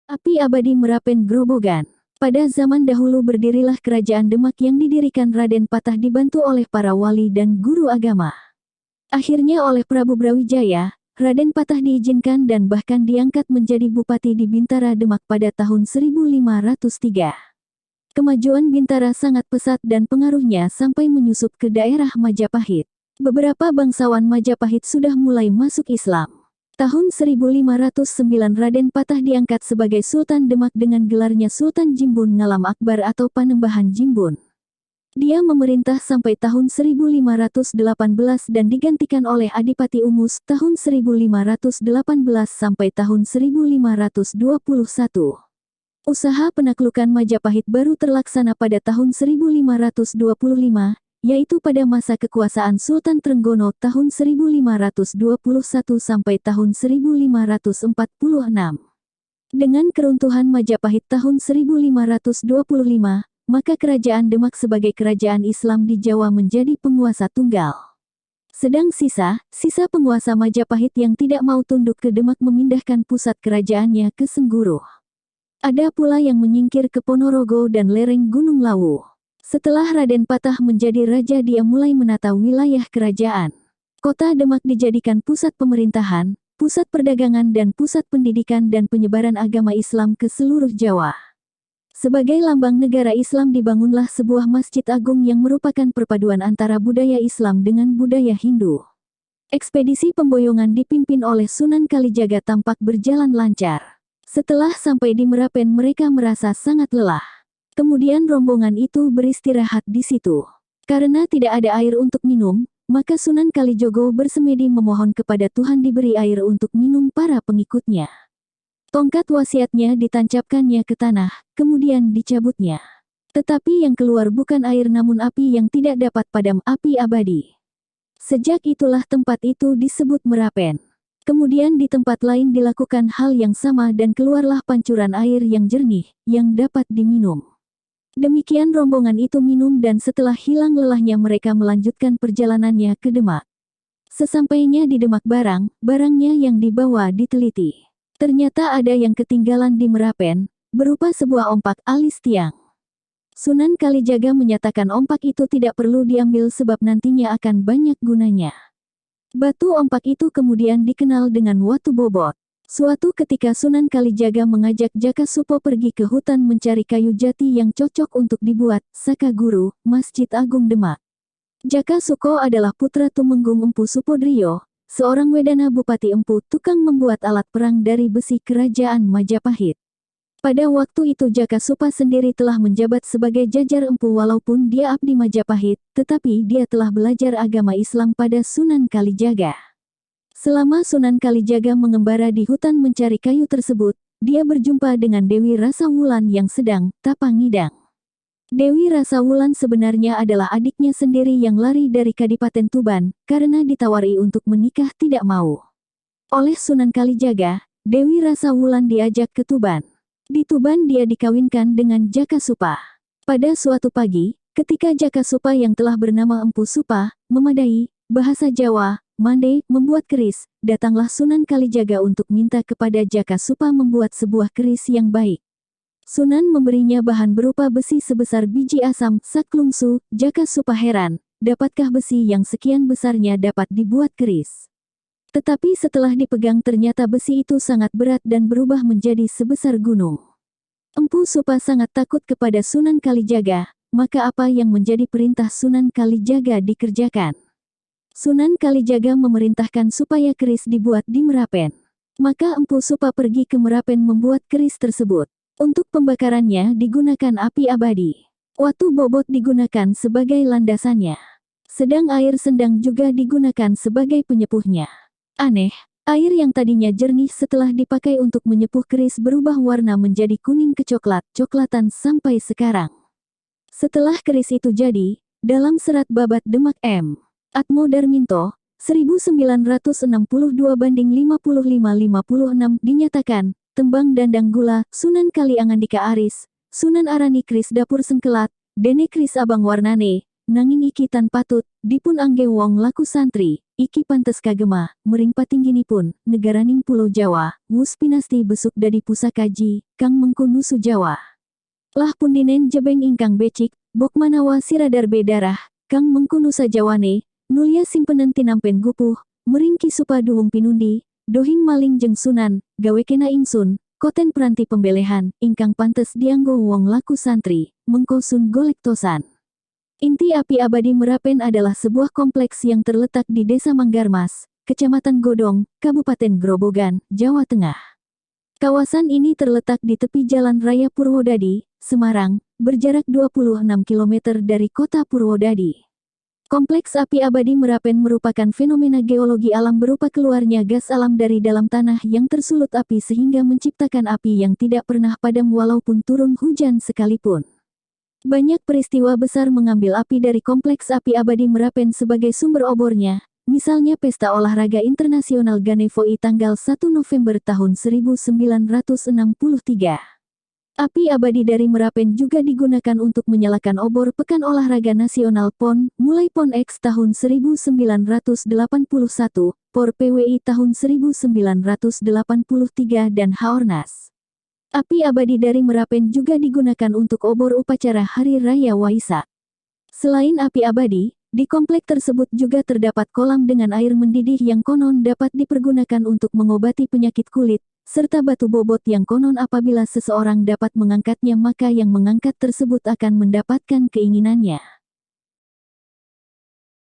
Api abadi Merapen Grobogan. Pada zaman dahulu berdirilah kerajaan Demak yang didirikan Raden Patah dibantu oleh para wali dan guru agama. Akhirnya oleh Prabu Brawijaya, Raden Patah diizinkan dan bahkan diangkat menjadi bupati di Bintara Demak pada tahun 1503. Kemajuan Bintara sangat pesat dan pengaruhnya sampai menyusup ke daerah Majapahit. Beberapa bangsawan Majapahit sudah mulai masuk Islam. Tahun 1509 Raden Patah diangkat sebagai Sultan Demak dengan gelarnya Sultan Jimbun Ngalam Akbar atau Panembahan Jimbun. Dia memerintah sampai tahun 1518 dan digantikan oleh Adipati Umus tahun 1518 sampai tahun 1521. Usaha penaklukan Majapahit baru terlaksana pada tahun 1525, yaitu pada masa kekuasaan Sultan Trenggono tahun 1521 sampai tahun 1546. Dengan keruntuhan Majapahit tahun 1525, maka kerajaan Demak sebagai kerajaan Islam di Jawa menjadi penguasa tunggal. Sedang sisa penguasa Majapahit yang tidak mau tunduk ke Demak memindahkan pusat kerajaannya ke Sengguru. Ada pula yang menyingkir ke Ponorogo dan lereng Gunung Lawu. Setelah Raden Patah menjadi raja, dia mulai menata wilayah kerajaan. Kota Demak dijadikan pusat pemerintahan, pusat perdagangan dan pusat pendidikan dan penyebaran agama Islam ke seluruh Jawa. Sebagai lambang negara Islam dibangunlah sebuah masjid agung yang merupakan perpaduan antara budaya Islam dengan budaya Hindu. Ekspedisi pemboyongan dipimpin oleh Sunan Kalijaga tampak berjalan lancar. Setelah sampai di Merapen mereka merasa sangat lelah. Kemudian rombongan itu beristirahat di situ. Karena tidak ada air untuk minum, maka Sunan Kalijogo bersemedi memohon kepada Tuhan diberi air untuk minum para pengikutnya. Tongkat wasiatnya ditancapkannya ke tanah, kemudian dicabutnya. Tetapi yang keluar bukan air namun api yang tidak dapat padam, api abadi. Sejak itulah tempat itu disebut Merapen. Kemudian di tempat lain dilakukan hal yang sama dan keluarlah pancuran air yang jernih, yang dapat diminum. Demikian rombongan itu minum dan setelah hilang lelahnya mereka melanjutkan perjalanannya ke Demak. Sesampainya di Demak barangnya yang dibawa diteliti. Ternyata ada yang ketinggalan di Merapen, berupa sebuah ompak alis tiang. Sunan Kalijaga menyatakan ompak itu tidak perlu diambil sebab nantinya akan banyak gunanya. Batu ompak itu kemudian dikenal dengan Watu Bobot. Suatu ketika Sunan Kalijaga mengajak Jaka Supo pergi ke hutan mencari kayu jati yang cocok untuk dibuat Saka Guru, Masjid Agung Demak. Jaka Suko adalah putra Tumenggung Empu Supodrio, seorang wedana Bupati Empu, tukang membuat alat perang dari besi kerajaan Majapahit. Pada waktu itu Jaka Supa sendiri telah menjabat sebagai jajar Empu walaupun dia abdi Majapahit, tetapi dia telah belajar agama Islam pada Sunan Kalijaga. Selama Sunan Kalijaga mengembara di hutan mencari kayu tersebut, dia berjumpa dengan Dewi Rasawulan yang sedang tapangidang. Dewi Rasawulan sebenarnya adalah adiknya sendiri yang lari dari Kadipaten Tuban, karena ditawari untuk menikah tidak mau. Oleh Sunan Kalijaga, Dewi Rasawulan diajak ke Tuban. Di Tuban dia dikawinkan dengan Jaka Supa. Pada suatu pagi, ketika Jaka Supa yang telah bernama Empu Supa, memadai, bahasa Jawa, Mande, membuat keris, datanglah Sunan Kalijaga untuk minta kepada Jaka Supa membuat sebuah keris yang baik. Sunan memberinya bahan berupa besi sebesar biji asam, saklungsu. Jaka Supa heran, dapatkah besi yang sekian besarnya dapat dibuat keris? Tetapi setelah dipegang ternyata besi itu sangat berat dan berubah menjadi sebesar gunung. Empu Supa sangat takut kepada Sunan Kalijaga, maka apa yang menjadi perintah Sunan Kalijaga dikerjakan. Sunan Kalijaga memerintahkan supaya keris dibuat di Merapen. Maka Empu Supa pergi ke Merapen membuat keris tersebut. Untuk pembakarannya digunakan api abadi. Watu Bobot digunakan sebagai landasannya. Sedang air sendang juga digunakan sebagai penyepuhnya. Aneh, air yang tadinya jernih setelah dipakai untuk menyepuh keris berubah warna menjadi kuning kecoklat-coklatan sampai sekarang. Setelah keris itu jadi, dalam serat Babat Demak M. Atmo Darminto, 1962/55-56 dinyatakan, Tembang Dandang Gula, Sunan Kaliangandika Aris, Sunan Arani Kris Dapur Sengkelat, Dene Kris Abang Warnane, nanging iki tan patut, dipun angge wong laku santri, iki pantes kagema, mering patingginipun, negaraning Pulau Jawa, wus pinasti besuk dadi pusakaji, kang mengku nusu Jawa. Lah pundinen jebeng ingkang becik, bok manawa siradar bedarah, kang mengku nusa Jawane, nulia simpenan tinampen gupuh, mering ki supaduung pinundi, dohing maling jeung sunan, gawe kena ingsun, koten peranti pembelehan, ingkang pantes dianggo wong laku santri, mengko sun golek tosan. Inti Api Abadi Merapen adalah sebuah kompleks yang terletak di Desa Manggarmas, Kecamatan Godong, Kabupaten Grobogan, Jawa Tengah. Kawasan ini terletak di tepi Jalan Raya Purwodadi, Semarang, berjarak 26 km dari kota Purwodadi. Kompleks Api Abadi Merapen merupakan fenomena geologi alam berupa keluarnya gas alam dari dalam tanah yang tersulut api sehingga menciptakan api yang tidak pernah padam walaupun turun hujan sekalipun. Banyak peristiwa besar mengambil api dari Kompleks Api Abadi Merapen sebagai sumber obornya, misalnya Pesta Olahraga Internasional Ganevoi tanggal 1 November tahun 1963. Api abadi dari Merapen juga digunakan untuk menyalakan obor Pekan Olahraga Nasional PON, mulai PON X tahun 1981, POR PWI tahun 1983 dan Haornas. Api abadi dari Merapen juga digunakan untuk obor upacara Hari Raya Waisak. Selain api abadi, di komplek tersebut juga terdapat kolam dengan air mendidih yang konon dapat dipergunakan untuk mengobati penyakit kulit, serta batu bobot yang konon apabila seseorang dapat mengangkatnya maka yang mengangkat tersebut akan mendapatkan keinginannya.